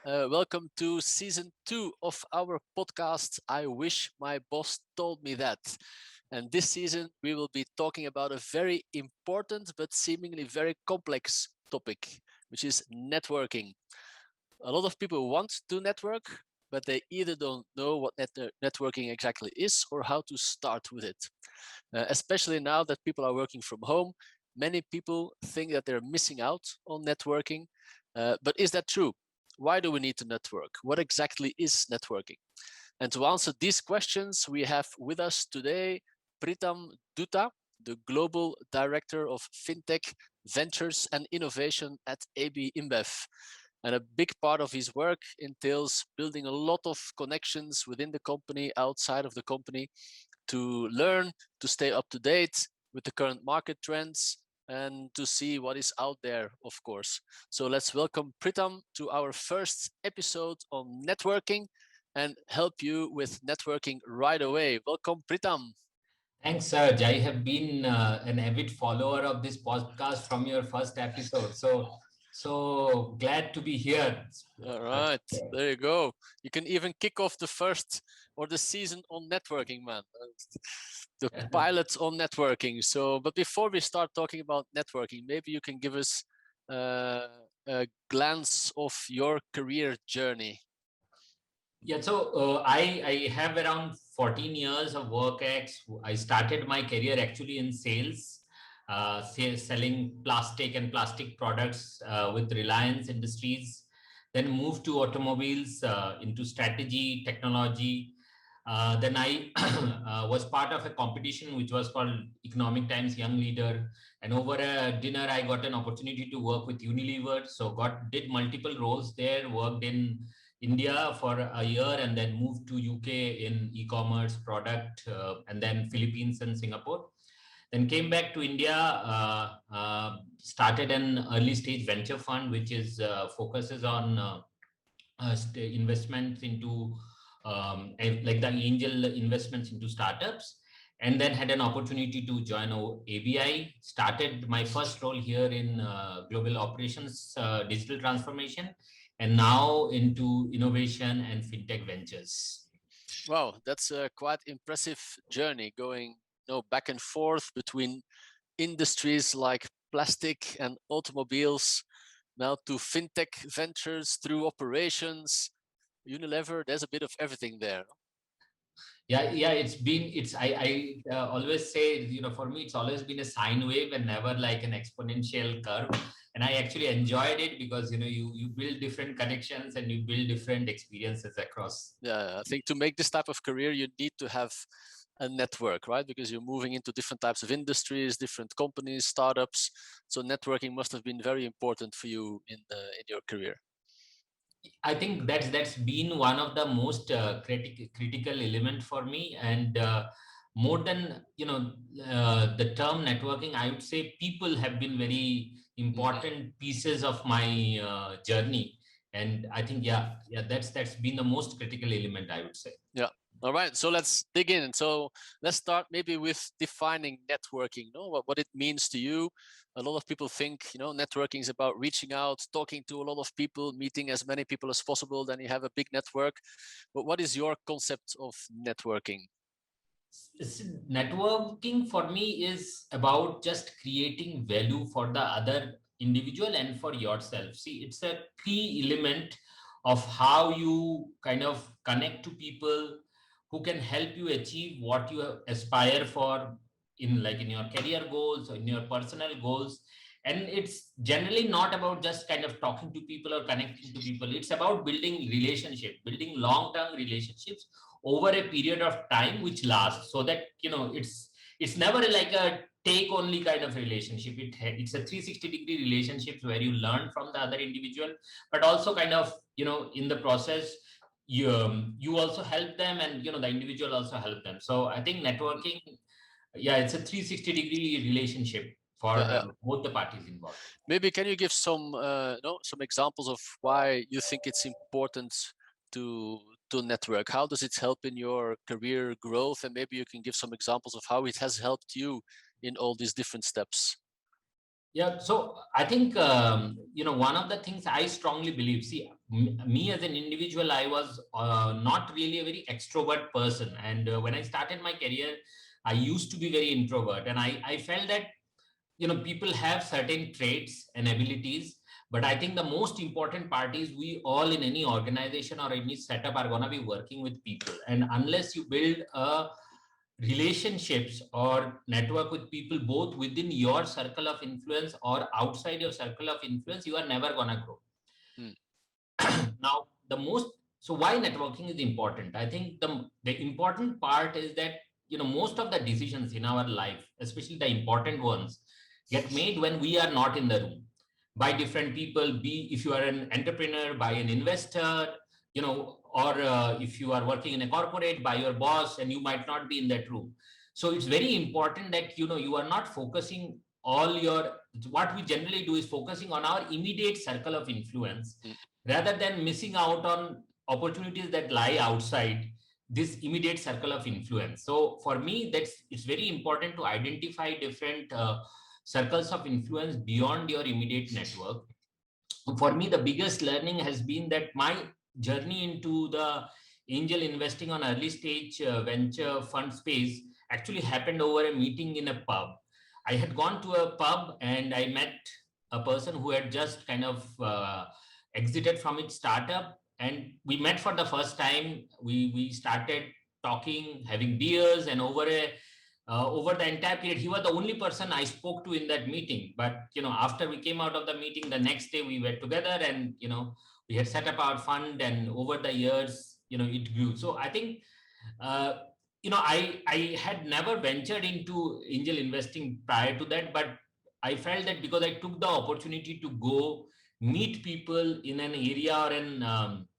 Welcome to season 2 of our podcast. I wish my boss told me that. And this season, we will be talking about a very important but seemingly very complex topic, which is networking. A lot of people want to network, but they either don't know what networking exactly is or how to start with it. Especially now that people are working from home, many people think that they're missing out on networking. But is that true? Why do we need to network? What exactly is networking? And to answer these questions, we have with us today Pritam Dutta, the Global Director of FinTech, Ventures and Innovation at AB-InBev. And a big part of his work entails building a lot of connections within the company, outside of the company, to learn, to stay up to date with the current market trends, and to see what is out there, of course. So let's welcome Pritam to our first episode on networking and help you with networking right away. Welcome, Pritam. Thanks, Serge. I have been an avid follower of this podcast from your first episode. So glad to be here. All right, there you go. You can even kick off the first or the season on networking, man. The pilot on networking. So, but before we start talking about networking, maybe you can give us a glance of your career journey. Yeah, so I have around 14 years of work ex. I started my career actually in sales, selling plastic and plastic products with Reliance Industries. Then moved to automobiles, into strategy, technology. Then I was part of a competition which was called Economic Times Young Leader. And over a dinner, I got an opportunity to work with Unilever. So did multiple roles there, worked in India for a year and then moved to UK in e-commerce product, and then Philippines and Singapore. Then came back to India, started an early stage venture fund, which is focuses on investments into like the angel investments into startups, and then had an opportunity to join ABI. Started my first role here in global operations, digital transformation, and now into innovation and fintech ventures. Wow, that's a quite impressive journey going, back and forth between industries like plastic and automobiles, now to fintech ventures through operations, Unilever. There's a bit of everything there. Yeah, I always say, for me, it's always been a sine wave and never like an exponential curve. And I actually enjoyed it because, you build different connections and you build different experiences across. Yeah, I think to make this type of career, you need to have a network, right? Because you're moving into different types of industries, different companies, startups. So networking must have been very important for you in your career. I think that's been one of the most critical element for me, and more than the term networking, I would say people have been very important pieces of my journey, and I think yeah, that's been the most critical element, I would say. Yeah. All right. So let's dig in. So let's start maybe with defining networking. What it means to you. A lot of people think, networking is about reaching out, talking to a lot of people, meeting as many people as possible. Then you have a big network. But what is your concept of networking? Networking for me is about just creating value for the other individual and for yourself. See, it's a key element of how you kind of connect to people who can help you achieve what you aspire for in your career goals or in your personal goals. And it's generally not about just kind of talking to people or connecting to people. It's about building long-term relationships over a period of time which lasts, so that it's never like a take only kind of relationship. It's a 360-degree relationships where you learn from the other individual, but also kind of in the process you also help them, and the individual also help them. So I think networking, yeah, it's a 360-degree relationship for Yeah, yeah. both the parties involved. Maybe can you give some some examples of why you think it's important to to network? How does it help in your career growth? And maybe you can give some examples of how it has helped you in all these different steps. Yeah, so I think one of the things I strongly believe. See, me as an individual, I was not really a very extrovert person. And when I started my career, I used to be very introvert. And I felt that, people have certain traits and abilities. But I think the most important part is we all in any organization or any setup are going to be working with people. And unless you build a relationships or network with people both within your circle of influence or outside your circle of influence, you are never going to grow. Mm, Now, the most so why networking is important? I think the important part is that, most of the decisions in our life, especially the important ones, get made when we are not in the room, by different people. Be if you are an entrepreneur, by an investor, or if you are working in a corporate, by your boss, and you might not be in that room. So it's very important that, you are not focusing all your what we generally do is focusing on our immediate circle of influence, mm, rather than missing out on opportunities that lie outside this immediate circle of influence. So for me, it's very important to identify different circles of influence beyond your immediate network. For me, the biggest learning has been that my journey into the angel investing on early stage venture fund space actually happened over a meeting in a pub. I had gone to a pub and I met a person who had just kind of exited from its startup, and we met for the first time. We started talking, having beers, and over the entire period, he was the only person I spoke to in that meeting. But after we came out of the meeting, the next day we were together, and we had set up our fund, and over the years, it grew. So I think, uh, I had never ventured into angel investing prior to that, but I felt that because I took the opportunity to go meet people in an area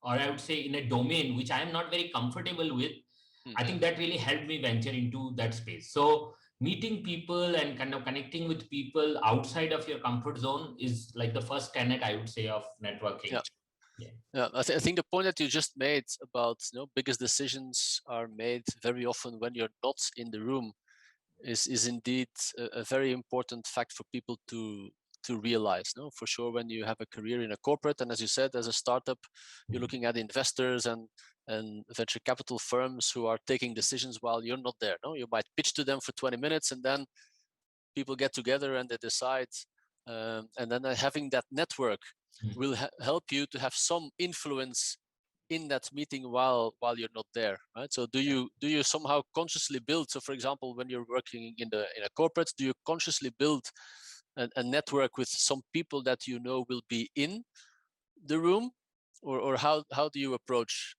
or I would say in a domain which I am not very comfortable with, I mhm. think that really helped me venture into that space. So meeting people and kind of connecting with people outside of your comfort zone is like the first tenet, I would say, of networking. Yeah, Yeah. yeah. I think the point that you just made about biggest decisions are made very often when you're not in the room is indeed a very important fact for people to realize. No, for sure, when you have a career in a corporate, and as you said, as a startup, you're looking at investors and venture capital firms who are taking decisions while you're not there. No, you might pitch to them for 20 minutes, and then people get together and they decide, and then having that network Mm. will help you to have some influence in that meeting while you're not there, right? So do you somehow consciously build, so for example, when you're working in a corporate, do you consciously build a network with some people that will be in the room, or how do you approach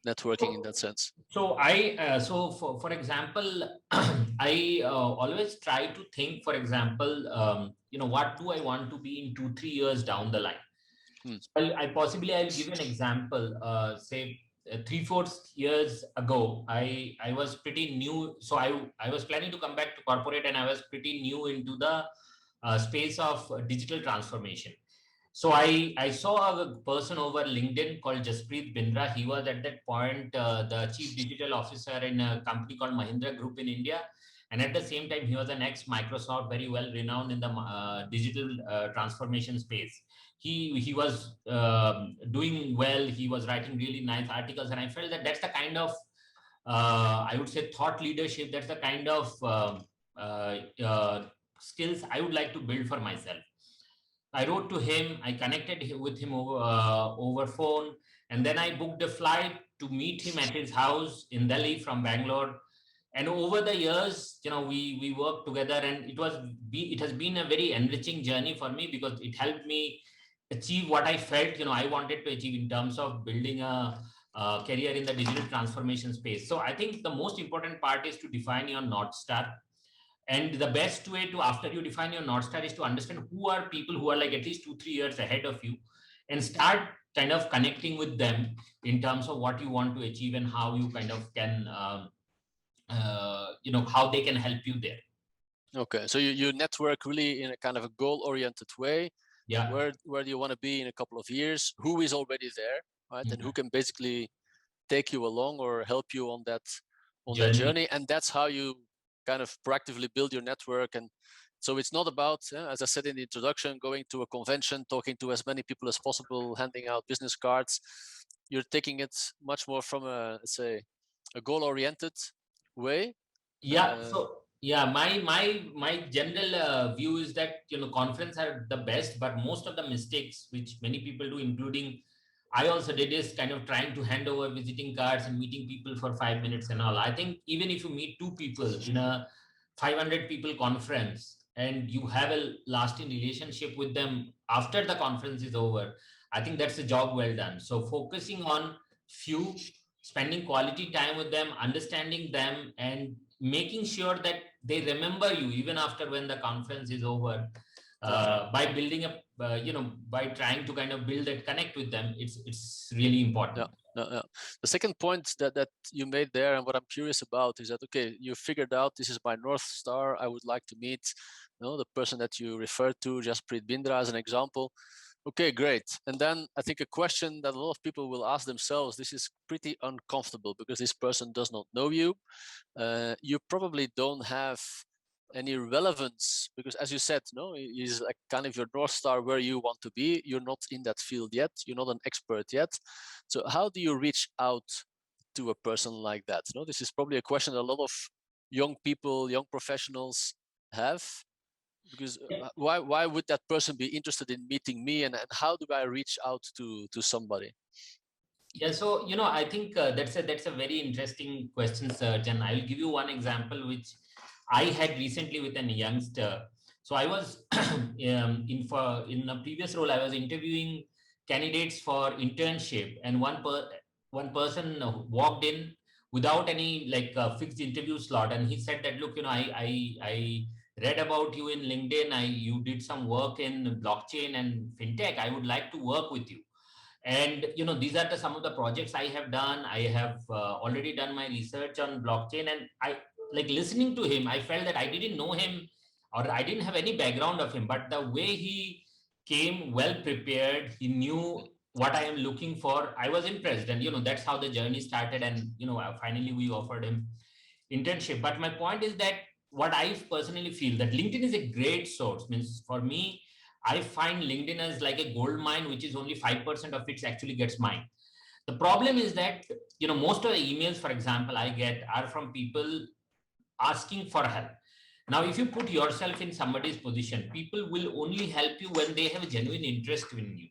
networking in So, that sense? for example, I always try to think, for example, what do I want to be in 2 3 years down the line? Hmm. So I'll give you an example. Say 3 4 years ago, I was pretty new. So I was planning to come back to corporate, and I was pretty new into the space of digital transformation. So I saw a person over LinkedIn called Jaspreet Bindra. He was at that point the chief digital officer in a company called Mahindra Group in India, and at the same time he was an ex Microsoft, very well renowned in the digital transformation space. He was doing well. He was writing really nice articles, and I felt that that's the kind of I would say thought leadership. That's the kind of uh, uh, skills I would like to build for myself. I wrote to him. I connected with him over phone, and then I booked a flight to meet him at his house in Delhi from Bangalore. And over the years, we worked together, and it has been a very enriching journey for me because it helped me achieve what I felt I wanted to achieve in terms of building a career in the digital transformation space. So I think the most important part is to define your north star, and the best way to, after you define your north star, is to understand who are people who are like at least 2 3 years ahead of you, and start kind of connecting with them in terms of what you want to achieve and how you kind of can how they can help you there. Okay, so you network really in a kind of a goal-oriented way. Yeah. Where do you want to be in a couple of years? Who is already there, right? And who Mhm. can basically take you along or help you on that Journey. journey? And that's how you kind of proactively build your network. And So it's not about, as I said in the introduction, going to a convention, talking to as many people as possible, handing out business cards. You're taking it much more from a, let's say, a goal-oriented way. Yeah, so yeah, my general view is that conference are the best, but most of the mistakes which many people do, including I also did, is kind of trying to hand over visiting cards and meeting people for 5 minutes and all. I think even if you meet two people in a 500 people conference and you have a lasting relationship with them after the conference is over, I think that's a job well done. So focusing on few, spending quality time with them, understanding them, and making sure that they remember you even after when the conference is over, yeah, by building up, by trying to kind of build that connect with them, it's really important. yeah, yeah, yeah. The second point that you made there, and what I'm curious about, is that okay, you figured out this is my North Star. I would like to meet, the person that you referred to, Jasprit Bindra, as an example. Okay, great. And then I think a question that a lot of people will ask themselves, this is pretty uncomfortable because this person does not know you. You probably don't have any relevance because, as you said, no, he's like kind of your North Star where you want to be. You're not in that field yet. You're not an expert yet. So how do you reach out to a person like that? No, this is probably a question that a lot of young people, young professionals have, because why would that person be interested in meeting me, and how do I reach out to somebody? Yeah, so I think that's a very interesting question, Serge, and I'll give you one example which I had recently with a youngster. So I was in a previous role, I was interviewing candidates for internship, and one person walked in without any like fixed interview slot, and he said that, look, I read about you in LinkedIn. You did some work in blockchain and fintech. I would like to work with you. And these are some of the projects I have done. I have already done my research on blockchain, and I like listening to him. I felt that I didn't know him, or I didn't have any background of him, but the way he came well prepared, he knew what I am looking for. I was impressed, and that's how the journey started. And finally we offered him internship. But my point is that what I personally feel, that LinkedIn is a great source. Means for me, I find LinkedIn as like a gold mine, which is only 5% of it actually gets mined. The problem is that most of the emails, for example, I get are from people asking for help. Now, if you put yourself in somebody's position, people will only help you when they have a genuine interest in you.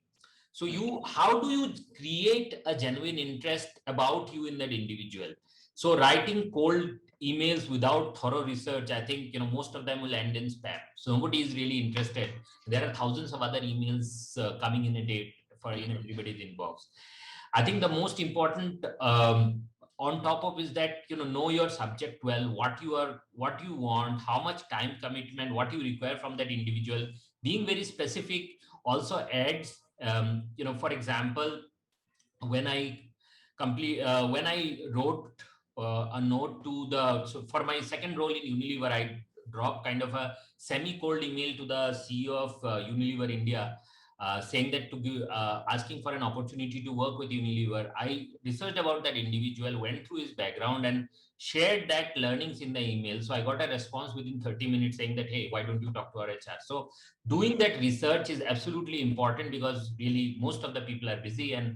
So how do you create a genuine interest about you in that individual? So writing cold emails without thorough research, I think most of them will end in spam. So nobody is really interested. There are thousands of other emails coming in a day for everybody's inbox. I think the most important, on top of, is that know your subject well, what you want, how much time commitment, what you require from that individual. Being very specific also adds. For example, when I when I wrote a note to the, so for my second role in Unilever, I dropped kind of a semi cold email to the CEO of Unilever India, saying that to give, asking for an opportunity to work with Unilever. I researched about that individual, went through his background, and shared that learnings in the email. So I got a response within 30 minutes saying that, hey, why don't you talk to our HR? So doing that research is absolutely important, because really most of the people are busy, and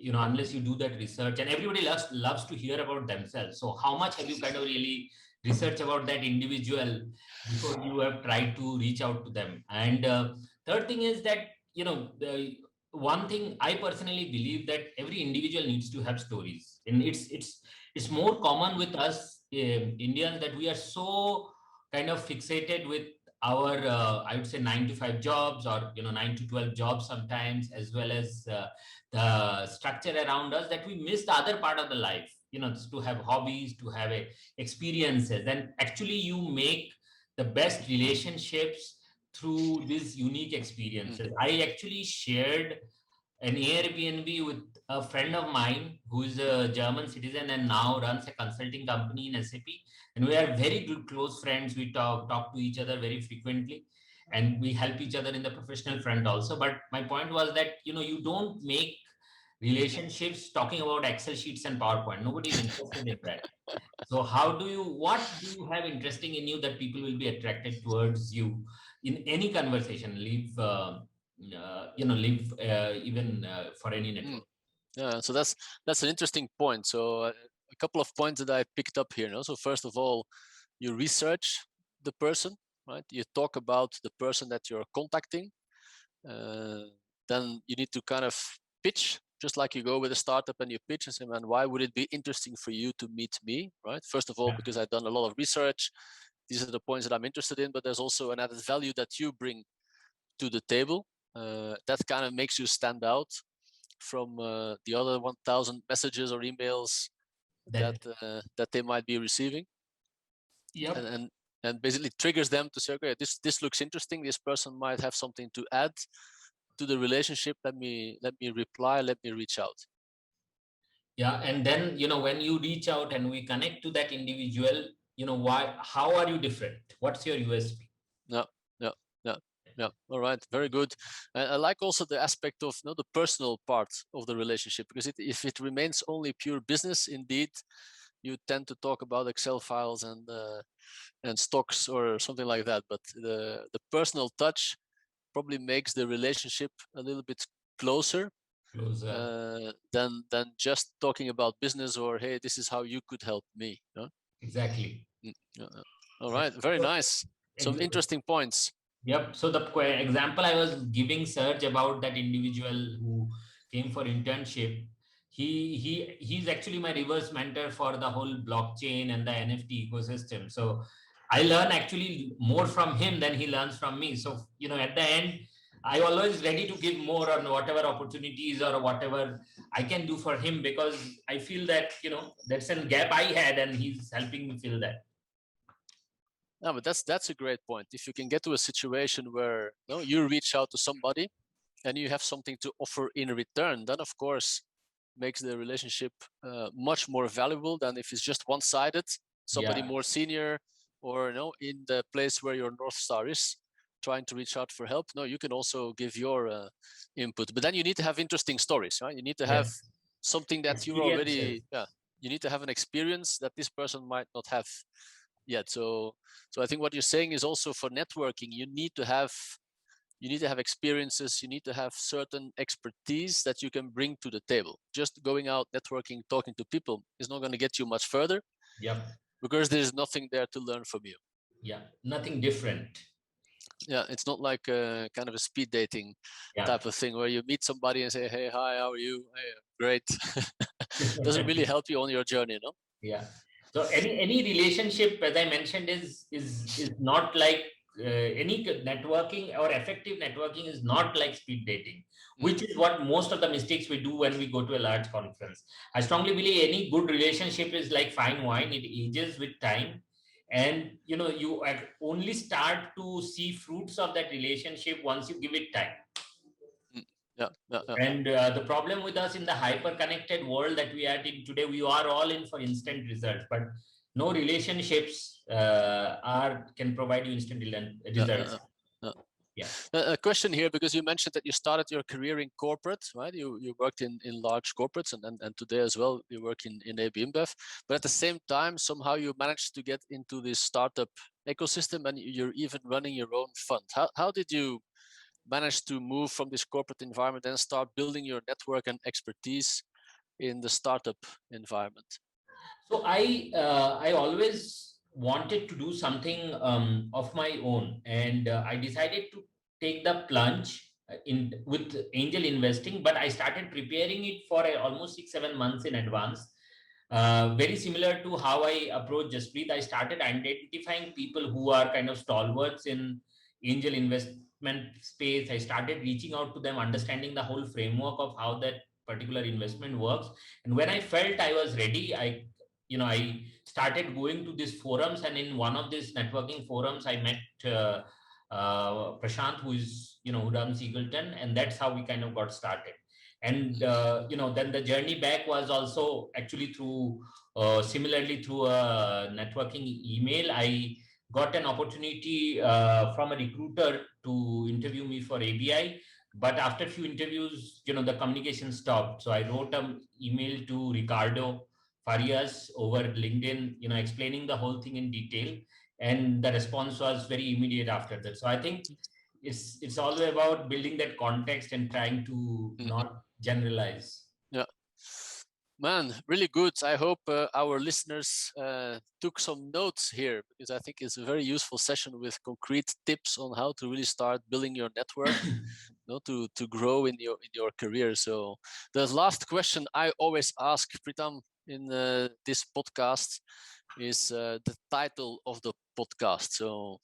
unless you do that research, and everybody loves to hear about themselves. So how much have you kind of really research about that individual before you have tried to reach out to them? And third thing is that the one thing I personally believe, that every individual needs to have stories. And it's more common with us Indians, that we are so kind of fixated with our I would say 9 to 5 jobs, or 9 to 12 jobs sometimes, as well as the structure around us, that we miss the other part of the life, to have hobbies, to have experiences. And actually you make the best relationships through these unique experiences. Mm. I actually shared an Airbnb with a friend of mine who is a German citizen and now runs a consulting company in SAP. And we are very good, close friends. We talk to each other very frequently, and we help each other in the professional front also. But my point was that you don't make relationships talking about Excel sheets and PowerPoint. Nobody is interested in that. So what do you have interesting in you that people will be attracted towards you in any conversation? Leave even for any Mm. network. Yeah, so that's an interesting point. So a couple of points that I picked up here. So first of all, you research the person, right? You talk about the person that you're contacting. Then you need to kind of pitch, just like you go with a startup and you pitch and say, man, why would it be interesting for you to meet me, right? First of all, Yeah. because I've done a lot of research. These are the points that I'm interested in, but there's also an added value that you bring to the table. That kind of makes you stand out from the other 1,000 messages or emails that That. that they might be receiving, and, Yep. and and basically triggers them to say, okay, this looks interesting. This person might have something to add to the relationship. Let me reply. Let me reach out. Yeah, and then when you reach out and we connect to that individual, why? How are you different? What's your USP? Yeah, yeah, yeah, yeah. All right, very good. I like also the aspect of the personal part of the relationship, because if it remains only pure business, indeed, you tend to talk about Excel files and stocks or something like that. But the personal touch probably makes the relationship a little bit closer Closer. than just talking about business or, hey, this is how you could help me. Huh? Exactly. All right, very So, nice. Some ex- interesting points. Yep. So the example I was giving Serge about that individual who came for internship, he's actually my reverse mentor for the whole blockchain and the NFT ecosystem. So I learn actually more from him than he learns from me. So at the end, I always ready to give more on whatever opportunities or whatever I can do for him, because I feel that that's a gap I had and he's helping me fill that. No, but that's a great point. If you can get to a situation where you reach out to somebody and you have something to offer in return, then of course makes the relationship much more valuable than if it's just one-sided. Somebody Yeah. more senior, or in the place where your North Star is, trying to reach out for help. No, you can also give your input, but then you need to have interesting stories, right? You need to have Yes. something that you're Experiences. already, yeah. You need to have an experience that this person might not have yet. So I think what you're saying is also for networking, you need to have experiences, you need to have certain expertise that you can bring to the table. Just going out networking, talking to people is not going to get you much further, Yep. because there's nothing there to learn from you. Yeah. Nothing different. Yeah, it's not like a kind of a speed dating Yeah. type of thing where you meet somebody and say, hey, hi, how are you? Hey, great. Doesn't really help you on your journey, no? Yeah. So any relationship, as I mentioned, is not like any networking or effective networking is not like speed dating, Mm, which is what most of the mistakes we do when we go to a large conference. I strongly believe any good relationship is like fine wine; it ages with time, and you only start to see fruits of that relationship once you give it time. mm. Yeah, yeah, yeah, And the problem with us in the hyper connected world that we are in today, we are all in for instant results, but no relationships are can provide you instant yeah, results. yeah. Yeah. A question here, because you mentioned that you started your career in corporate, right? You worked in large corporates, and today as well you work in AB-InBev. But at the same time, somehow you managed to get into this startup ecosystem, and you're even running your own fund. How did you manage to move from this corporate environment and start building your network and expertise in the startup environment? So I always wanted to do something of my own, and I decided to take the plunge in with angel investing. But I started preparing it for almost 6 7 months in advance. Very similar to how I approach Jaspreet, I started identifying people who are kind of stalwarts in angel investment space. I started reaching out to them, understanding the whole framework of how that particular investment works. And when I felt I was ready, I started going to these forums, and in one of these networking forums I met Prashant, who is who runs Eagleton, and that's how we kind of got started. And then the journey back was also actually through similarly through a networking email. I got an opportunity from a recruiter to interview me for ABI. But after a few interviews, the communication stopped. So I wrote an email to Ricardo Farias over LinkedIn, explaining the whole thing in detail, and the response was very immediate after that. So I think it's all about building that context and trying to Mhm. not generalize. Yeah. Man, really good. I hope our listeners took some notes here, because I think it's a very useful session with concrete tips on how to really start building your network, to grow in your career. So the last question I always ask, Pritam, in this podcast is the title of the podcast. So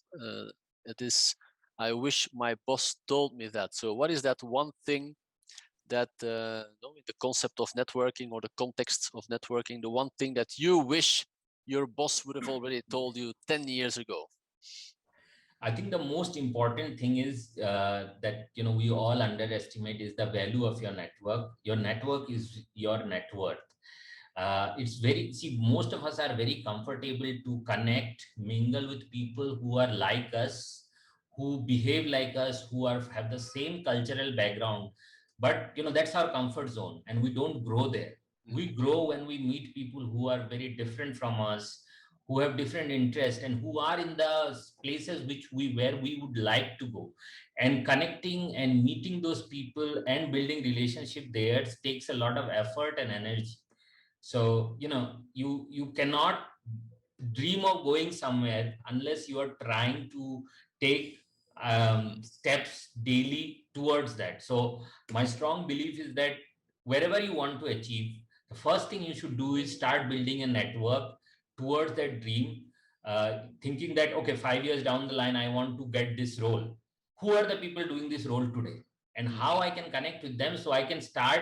it is, I wish my boss told me that. So what is that one thing that in the concept of networking or the context of networking, the one thing that you wish your boss would have already told you 10 years ago? I think the most important thing is that we all underestimate is the value of your network. Your network is your net worth. It's very, see, most of us are very comfortable to connect, mingle with people who are like us, who behave like us, who have the same cultural background. But that's our comfort zone, and we don't grow there. We grow when we meet people who are very different from us, who have different interests, and who are in the places where we would like to go. And connecting and meeting those people and building relationship there takes a lot of effort and energy. So you cannot dream of going somewhere unless you are trying to take steps daily towards that. So my strong belief is that wherever you want to achieve, the first thing you should do is start building a network towards that dream. Thinking that, okay, 5 years down the line, I want to get this role. Who are the people doing this role today, and how I can connect with them, so I can start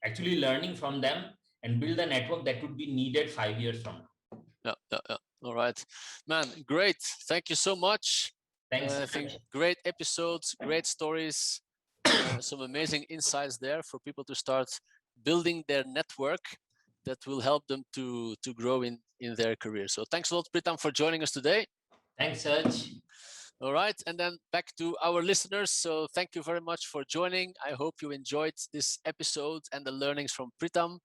actually learning from them and build a network that would be needed 5 years from now. Yeah, yeah, yeah. All right, man. Great. Thank you so much. Thanks. I think great episodes, great stories, some amazing insights there for people to start building their network that will help them to grow in their career. So thanks a lot, Pritam, for joining us today. Thanks, Serge. All right, and then back to our listeners. So thank you very much for joining. I hope you enjoyed this episode and the learnings from Pritam.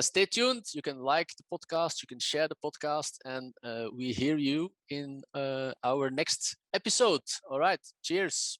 Stay tuned. You can like the podcast, you can share the podcast, and we hear you in our next episode. All right, cheers.